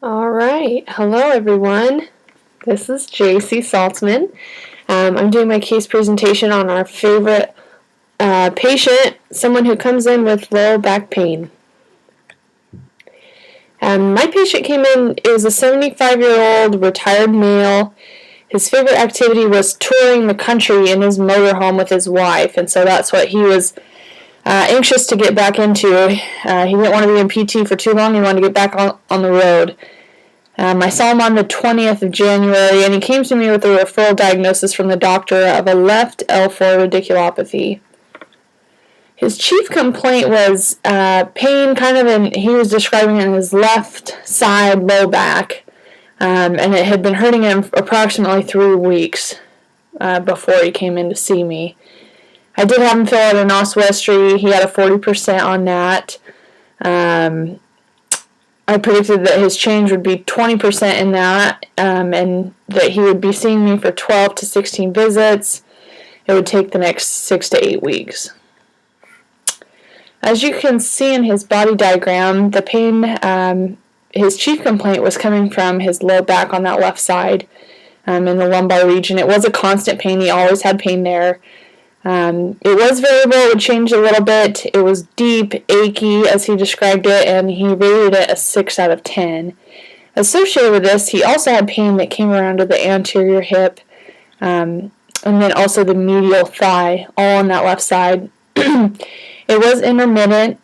All right. Hello, everyone. This is JC Saltzman. I'm doing my case presentation on our favorite patient, someone who comes in with low back pain. My patient came in, it was a 75-year-old retired male. His favorite activity was touring the country in his motorhome with his wife, and so that's what he was anxious to get back into. He didn't want to be in PT for too long. He wanted to get back on the road. I saw him on the 20th of January, and he came to me with a referral diagnosis from the doctor of a left L4 radiculopathy. His chief complaint was pain, he was describing it in his left side low back, and it had been hurting him approximately 3 weeks before he came in to see me. I did have him fill out an oswestry. He had a 40% on that. I predicted that his change would be 20% in that, and that he would be seeing me for 12 to 16 visits. It would take the next 6 to 8 weeks. As you can see in his body diagram, the pain, his chief complaint was coming from his low back on that left side, in the lumbar region. It was a constant pain. He always had pain there. It was variable. It would change a little bit. It was deep, achy, as he described it, and he rated it a 6 out of 10. Associated with this, he also had pain that came around to the anterior hip, and then also the medial thigh, all on that left side. It was intermittent.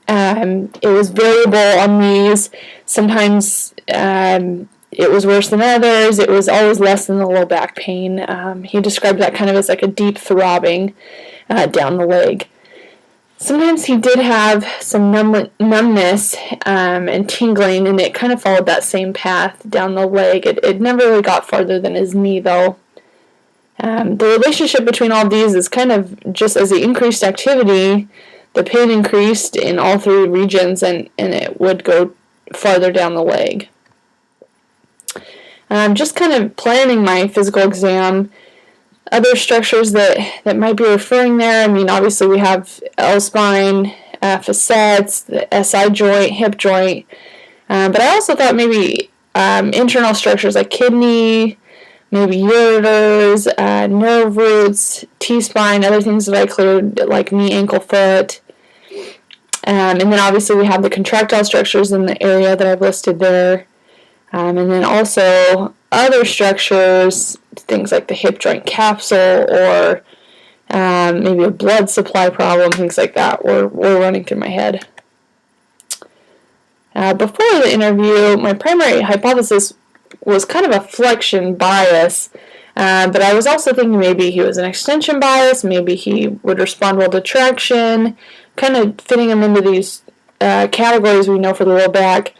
It was variable on these. Sometimes it was worse than others. It was always less than the low back pain. He described that kind of as like a deep throbbing down the leg. Sometimes he did have some numbness and tingling, and it kind of followed that same path down the leg. It never really got farther than his knee, though. The relationship between all these is kind of just as he increased activity, the pain increased in all 3 regions, and it would go farther down the leg. Just kind of planning my physical exam. Other structures that might be referring there, I mean, obviously we have L-spine, facets, the SI joint, hip joint, but I also thought maybe internal structures like kidney, maybe ureters, nerve roots, T-spine, other things that I cleared like knee, ankle, foot. And then obviously we have the contractile structures in the area that I've listed there. And then also other structures, things like the hip joint capsule or maybe a blood supply problem, things like that were running through my head. Before the interview, my primary hypothesis was kind of a flexion bias, but I was also thinking maybe he was an extension bias, maybe he would respond well to traction, kind of fitting him into these categories we know for the low back.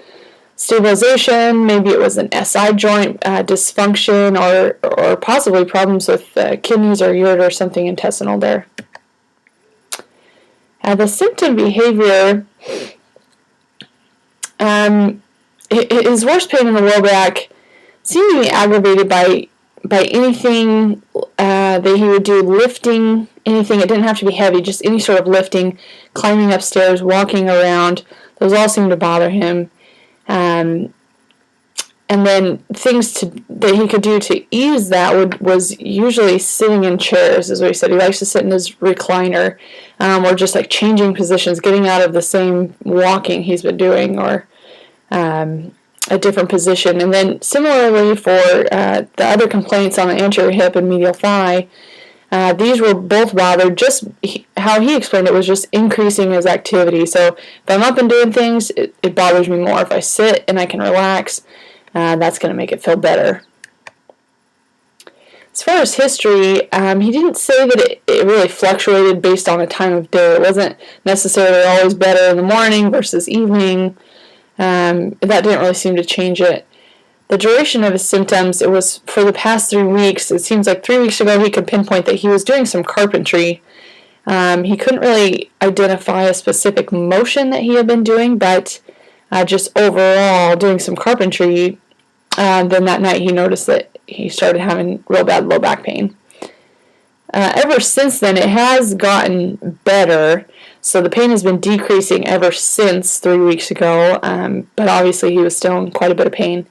Stabilization, maybe it was an SI joint dysfunction or possibly problems with kidneys or ureter or something intestinal there. The symptom behavior, his worst pain in the low back seemed to be aggravated by anything that he would do, lifting, anything. It didn't have to be heavy, just any sort of lifting, climbing upstairs, walking around. Those all seemed to bother him. And then things that he could do to ease that was usually sitting in chairs, is what he said. He likes to sit in his recliner, or just like changing positions, getting out of the same walking he's been doing, or a different position. And then similarly for the other complaints on the anterior hip and medial thigh, these were both bothered. Just how he explained it was just increasing his activity. So if I'm up and doing things, it bothers me more. If I sit and I can relax, that's going to make it feel better. As far as history, he didn't say that it really fluctuated based on the time of day. It wasn't necessarily always better in the morning versus evening. That didn't really seem to change it. The duration of his symptoms, it was for the past 3 weeks. It seems like 3 weeks ago he could pinpoint that he was doing some carpentry. He couldn't really identify a specific motion that he had been doing, but just overall doing some carpentry. Then that night he noticed that he started having real bad low back pain. Ever since then, it has gotten better. So the pain has been decreasing ever since 3 weeks ago, but obviously he was still in quite a bit of pain.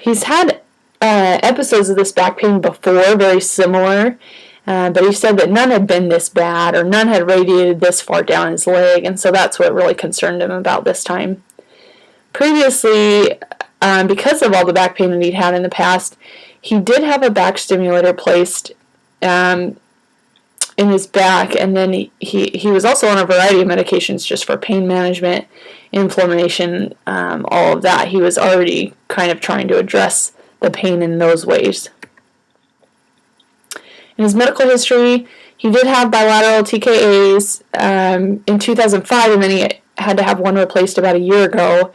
He's had episodes of this back pain before, very similar, but he said that none had been this bad or none had radiated this far down his leg, and so that's what really concerned him about this time. Previously, because of all the back pain that he'd had in the past, he did have a back stimulator placed in his back, and then he was also on a variety of medications just for pain management, inflammation, all of that. He was already kind of trying to address the pain in those ways. In his medical history, he did have bilateral TKAs in 2005, and then he had to have one replaced about a year ago.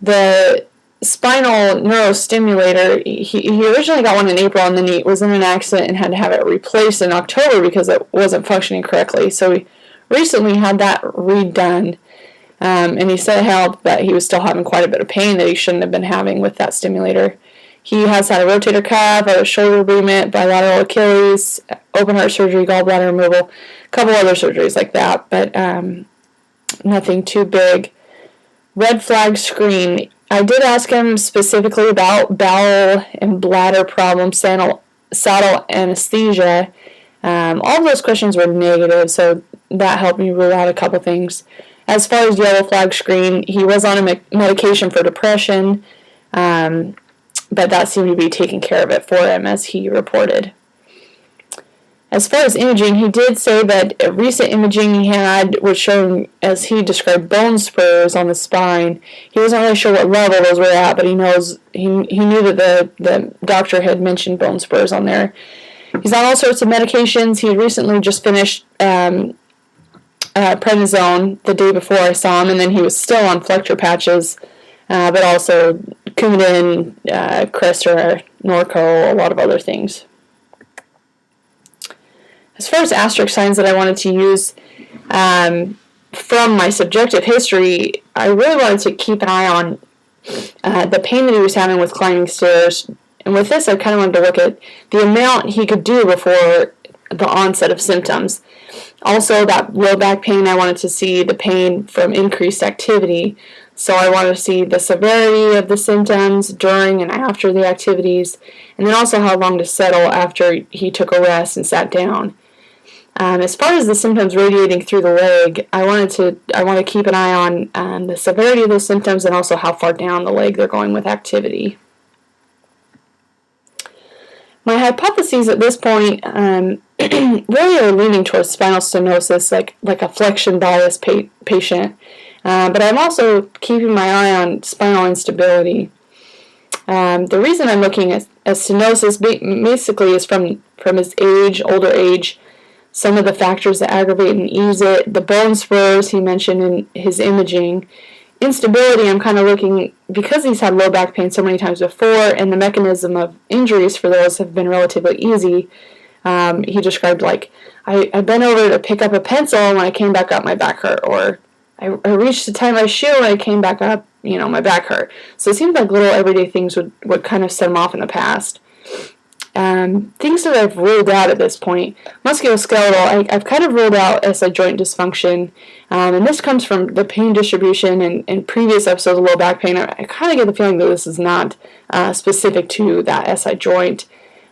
The spinal neurostimulator, he originally got one in April, and then he was in an accident and had to have it replaced in October because it wasn't functioning correctly. So he recently had that redone, and he said that he was still having quite a bit of pain that he shouldn't have been having with that stimulator. He has had a rotator cuff, a shoulder bereavement, bilateral Achilles, open heart surgery, gallbladder removal, a couple other surgeries like that, but nothing too big. Red flag screen. I did ask him specifically about bowel and bladder problems, saddle anesthesia. All of those questions were negative, so that helped me rule out a couple things. As far as yellow flag screen, he was on a medication for depression, but that seemed to be taking care of it for him, as he reported. As far as imaging, he did say that recent imaging he had was showing, as he described, bone spurs on the spine. He wasn't really sure what level those were at, but he knew that the doctor had mentioned bone spurs on there. He's on all sorts of medications. He had recently just finished prednisone the day before I saw him, and then he was still on Flector patches, but also Coumadin, Crestor, Norco, a lot of other things. As far as asterisk signs that I wanted to use from my subjective history, I really wanted to keep an eye on the pain that he was having with climbing stairs. And with this, I kind of wanted to look at the amount he could do before the onset of symptoms. Also, that low back pain, I wanted to see the pain from increased activity. So I wanted to see the severity of the symptoms during and after the activities, and then also how long to settle after he took a rest and sat down. As far as the symptoms radiating through the leg, I want to keep an eye on the severity of those symptoms and also how far down the leg they're going with activity. My hypotheses at this point really are leaning towards spinal stenosis, like a flexion bias patient, but I'm also keeping my eye on spinal instability. The reason I'm looking at stenosis basically is from his age, older age, some of the factors that aggravate and ease it, the bone spurs he mentioned in his imaging. Instability, I'm kind of looking, because he's had low back pain so many times before, and the mechanism of injuries for those have been relatively easy. He described, I bent over to pick up a pencil, and when I came back up, my back hurt, or I reached to tie my shoe, and I came back up, my back hurt. So it seems like little everyday things would kind of set him off in the past. Things that I've ruled out at this point, musculoskeletal, I've kind of ruled out SI joint dysfunction, and this comes from the pain distribution and previous episodes of low back pain. I kind of get the feeling that this is not specific to that SI joint.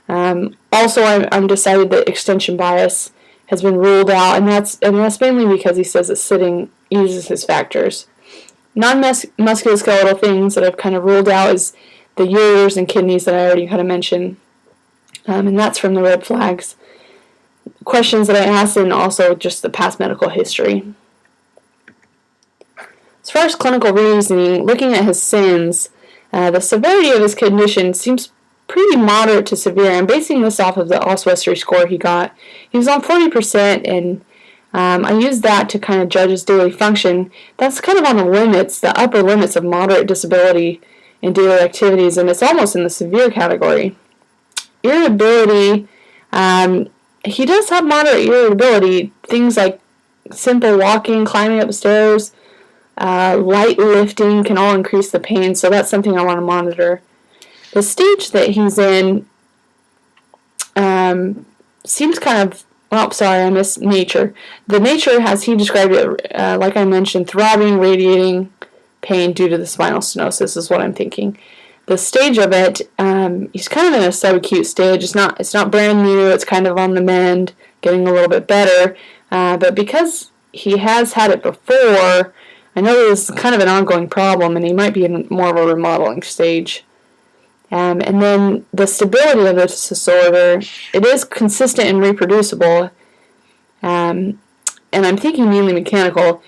Also, I'm decided that extension bias has been ruled out, and that's mainly because he says that sitting eases his factors. Non-musculoskeletal things that I've kind of ruled out is the ureters and kidneys that I already kind of mentioned. And that's from the red flags. Questions that I asked, and also just the past medical history. As far as clinical reasoning, looking at his CENs, the severity of his condition seems pretty moderate to severe. I'm basing this off of the Oswestry score he got. He was on 40%, and I used that to kind of judge his daily function. That's kind of on the upper limits of moderate disability in daily activities, and it's almost in the severe category. Irritability, he does have moderate irritability. Things like simple walking, climbing up stairs, light lifting can all increase the pain, so that's something I want to monitor. The stage that he's in seems kind of Oh, sorry, I missed nature. The nature, as he described it, like I mentioned, throbbing, radiating pain due to the spinal stenosis is what I'm thinking. The stage of it, he's kind of in a subacute stage. It's not brand new. It's kind of on the mend, getting a little bit better. But because he has had it before, I know this is kind of an ongoing problem, and he might be in more of a remodeling stage. And then the stability of this disorder, it is consistent and reproducible. And I'm thinking mainly mechanical.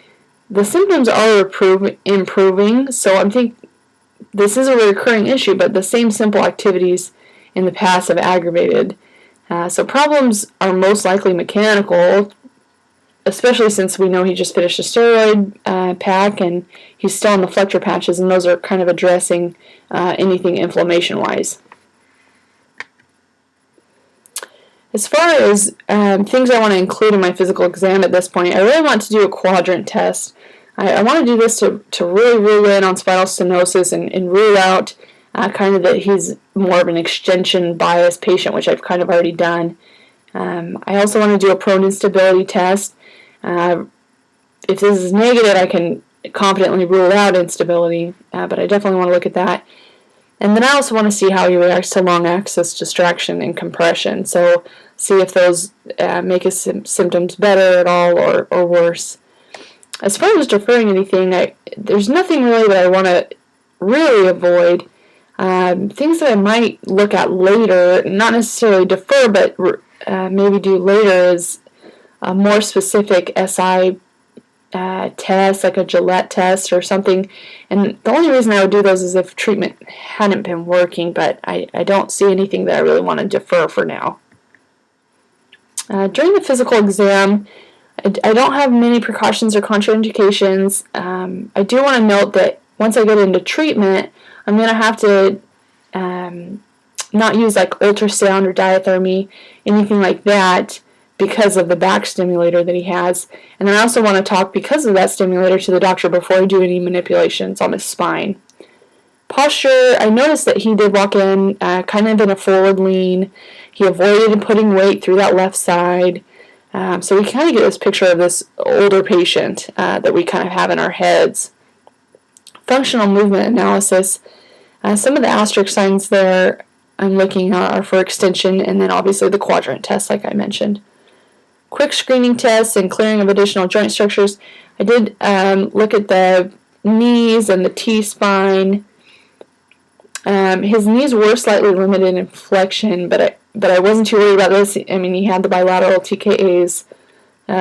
The symptoms are improving, so I'm thinking this is a recurring issue, but the same simple activities in the past have aggravated. So problems are most likely mechanical, especially since we know he just finished a steroid pack and he's still on the flexor patches, and those are kind of addressing anything inflammation-wise. As far as things I want to include in my physical exam at this point, I really want to do a quadrant test. I want to do this to really rule in on spinal stenosis and rule out kind of that he's more of an extension bias patient, which I've kind of already done. I also want to do a prone instability test. If this is negative, I can confidently rule out instability, but I definitely want to look at that. And then I also want to see how he reacts to long axis distraction and compression. So see if those make his symptoms better at all or worse. As far as deferring anything, there's nothing really that I want to really avoid. Things that I might look at later, not necessarily defer, but maybe do later, is a more specific SI test, like a Gillette test or something. And the only reason I would do those is if treatment hadn't been working, but I don't see anything that I really want to defer for now. During the physical exam, I don't have many precautions or contraindications. I do want to note that once I get into treatment, I'm going to have to not use like ultrasound or diathermy, anything like that, because of the back stimulator that he has. And then I also want to talk, because of that stimulator, to the doctor before I do any manipulations on his spine. Posture, I noticed that he did walk in kind of in a forward lean. He avoided putting weight through that left side. So we kind of get this picture of this older patient that we kind of have in our heads. Functional movement analysis. Some of the asterisk signs there I'm looking at are for extension, and then obviously the quadrant test, like I mentioned. Quick screening tests and clearing of additional joint structures. I did look at the knees and the T-spine. His knees were slightly limited in flexion, but I wasn't too worried about this. I mean, he had the bilateral TKAs,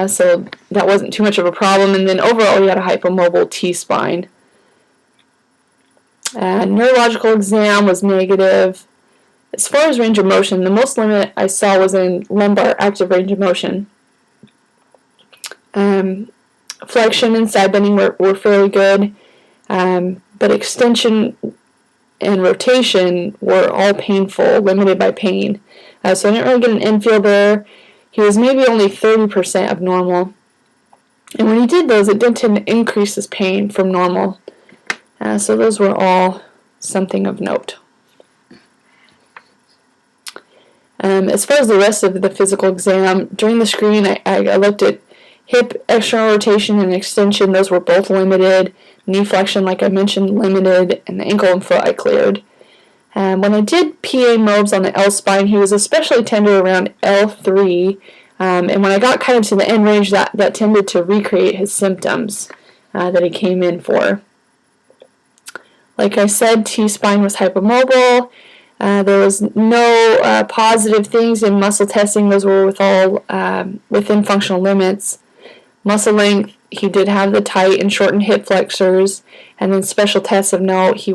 so that wasn't too much of a problem. And then overall, he had a hypomobile T-spine. Neurological exam was negative. As far as range of motion, the most limit I saw was in lumbar active range of motion. Flexion and side bending were fairly good, but extension and rotation were all painful, limited by pain. So I didn't really get an infield there. He was maybe only 30% of normal. And when he did those, it did tend to increase his pain from normal. So those were all something of note. As far as the rest of the physical exam, during the screen, I looked at hip external rotation and extension. Those were both limited. Knee flexion, like I mentioned, limited. And the ankle and foot I cleared. When I did PA mobs on the L spine, he was especially tender around L3. And when I got kind of to the end range, that tended to recreate his symptoms that he came in for. Like I said, T-spine was hypomobile. There was no positive things in muscle testing. Those were within functional limits. Muscle length, he did have the tight and shortened hip flexors. And then special tests of note, he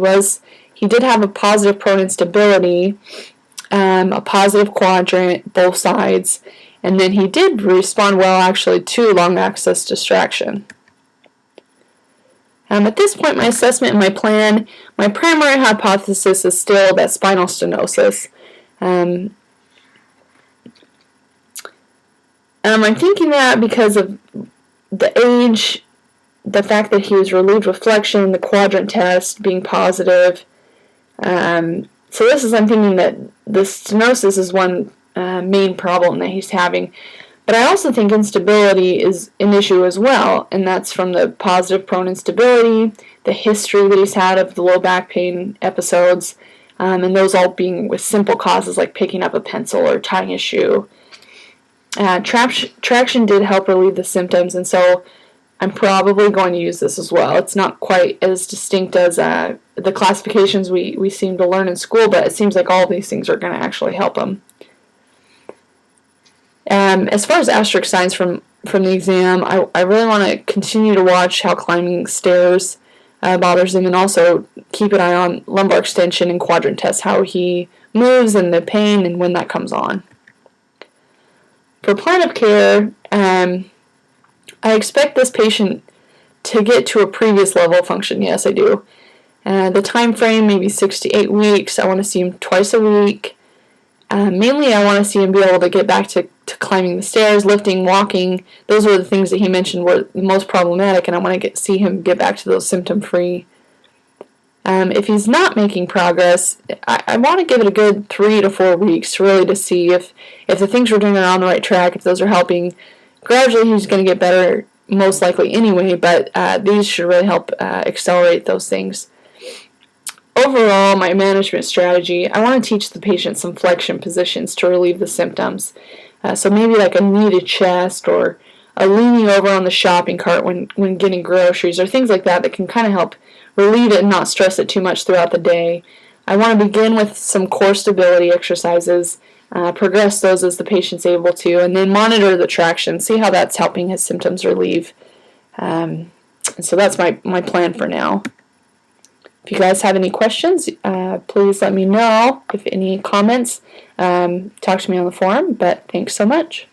did have a positive prone instability, a positive quadrant, both sides. And then he did respond well, actually, to long axis distraction. At this point, my assessment and my plan, my primary hypothesis is still that spinal stenosis. I'm thinking that because of the age, the fact that he was relieved with flexion, the quadrant test being positive. So I'm thinking that the stenosis is one main problem that he's having. But I also think instability is an issue as well, and that's from the positive prone instability, the history that he's had of the low back pain episodes, and those all being with simple causes like picking up a pencil or tying a shoe. Traction did help relieve the symptoms, and so I'm probably going to use this as well. It's not quite as distinct as the classifications we seem to learn in school, but it seems like all of these things are going to actually help him. As far as asterisk signs from the exam, I really want to continue to watch how climbing stairs bothers him, and also keep an eye on lumbar extension and quadrant tests, how he moves and the pain and when that comes on. For plan of care, I expect this patient to get to a previous level of function. Yes, I do. The time frame, maybe 6 to 8 weeks. I want to see him twice a week. Mainly, I want to see him be able to get back to climbing the stairs, lifting, walking. Those were the things that he mentioned were the most problematic, and I want to see him get back to those symptom-free. If he's not making progress, I want to give it a good 3 to 4 weeks really to see if the things we're doing are on the right track, if those are helping. Gradually, he's going to get better, most likely anyway, but these should really help accelerate those things. Overall, my management strategy, I want to teach the patient some flexion positions to relieve the symptoms. So maybe like a knee to chest or a leaning over on the shopping cart when getting groceries or things like that can kind of help relieve it and not stress it too much throughout the day. I want to begin with some core stability exercises, progress those as the patient's able to, and then monitor the traction, see how that's helping his symptoms relieve. So that's my plan for now. If you guys have any questions, please let me know. If any comments, talk to me on the forum, but thanks so much.